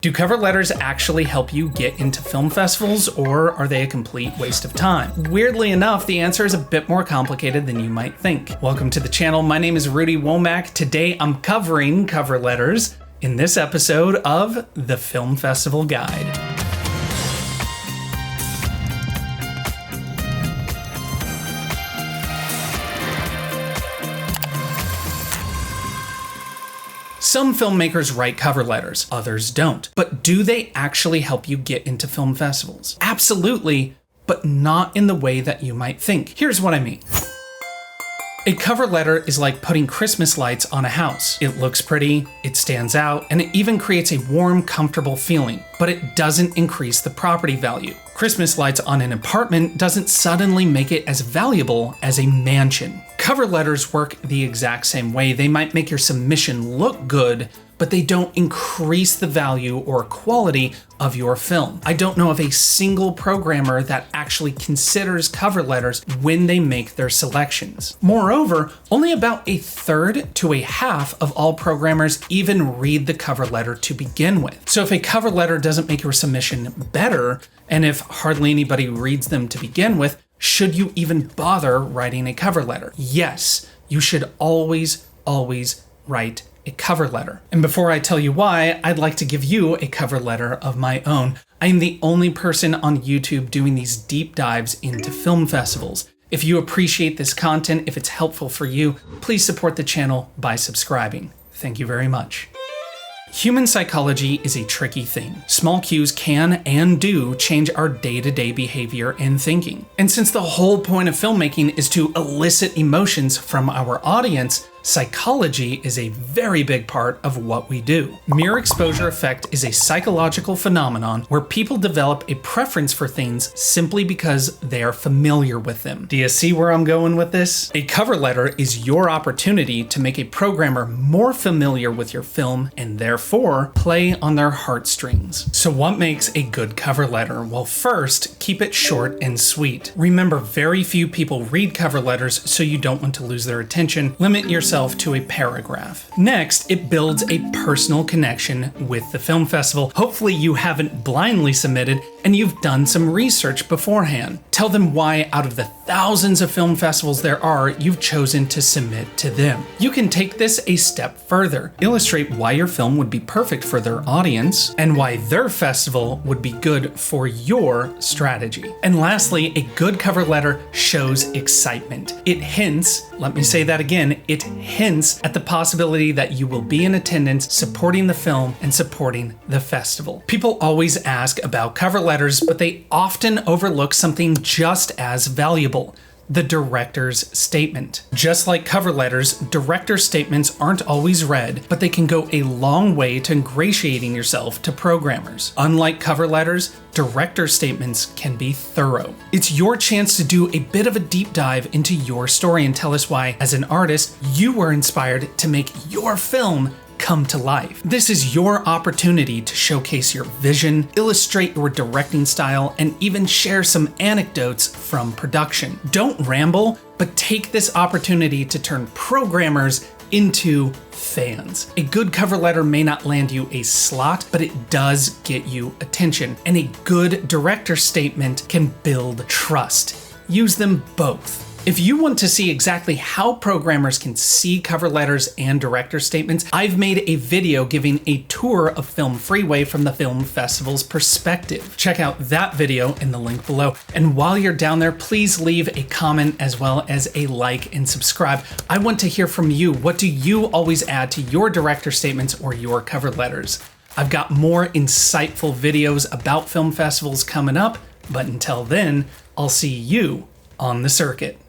Do cover letters actually help you get into film festivals, or are they a complete waste of time? Weirdly enough, the answer is a bit more complicated than you might think. Welcome to the channel. My name is Rudy Womack. Today I'm covering cover letters in this episode of the Film Festival Guide. Some filmmakers write cover letters, others don't. But do they actually help you get into film festivals? Absolutely, but not in the way that you might think. Here's what I mean. A cover letter is like putting Christmas lights on a house. It looks pretty, it stands out, and it even creates a warm, comfortable feeling, but it doesn't increase the property value. Christmas lights on an apartment doesn't suddenly make it as valuable as a mansion. Cover letters work the exact same way. They might make your submission look good, but they don't increase the value or quality of your film. I don't know of a single programmer that actually considers cover letters when they make their selections. Moreover, only about a third to a half of all programmers even read the cover letter to begin with. So if a cover letter doesn't make your submission better, and if hardly anybody reads them to begin with, should you even bother writing a cover letter? Yes, you should always write a cover letter. And before I tell you why, I'd like to give you a cover letter of my own. I am the only person on YouTube doing these deep dives into film festivals. If you appreciate this content, if it's helpful for you, please support the channel by subscribing. Thank you very much. Human psychology is a tricky thing. Small cues can and do change our day-to-day behavior and thinking. And since the whole point of filmmaking is to elicit emotions from our audience, psychology is a very big part of what we do. Mere exposure effect is a psychological phenomenon where people develop a preference for things simply because they are familiar with them. Do you see where I'm going with this? A cover letter is your opportunity to make a programmer more familiar with your film and therefore play on their heartstrings. So what makes a good cover letter? Well, first, keep it short and sweet. Remember, very few people read cover letters, so you don't want to lose their attention. Limit yourself to a paragraph. Next, it builds a personal connection with the film festival. Hopefully you haven't blindly submitted and you've done some research beforehand. Tell them why out of the thousands of film festivals there are, you've chosen to submit to them. You can take this a step further. Illustrate why your film would be perfect for their audience and why their festival would be good for your strategy. And lastly, a good cover letter shows excitement. It hints, let me say that again, it hints at the possibility that you will be in attendance supporting the film and supporting the festival. People always ask about cover letters, but they often overlook something just as valuable: the director's statement. Just like cover letters, director's statements aren't always read, but they can go a long way to ingratiating yourself to programmers. Unlike cover letters, director's statements can be thorough. It's your chance to do a bit of a deep dive into your story and tell us why, as an artist, you were inspired to make your film come to life. This is your opportunity to showcase your vision, illustrate your directing style, and even share some anecdotes from production. Don't ramble, but take this opportunity to turn programmers into fans. A good cover letter may not land you a slot, but it does get you attention. And a good director statement can build trust. Use them both. If you want to see exactly how programmers can see cover letters and director statements, I've made a video giving a tour of Film Freeway from the film festival's perspective. Check out that video in the link below. And while you're down there, please leave a comment as well as a like and subscribe. I want to hear from you. What do you always add to your director statements or your cover letters? I've got more insightful videos about film festivals coming up, but until then, I'll see you on the circuit.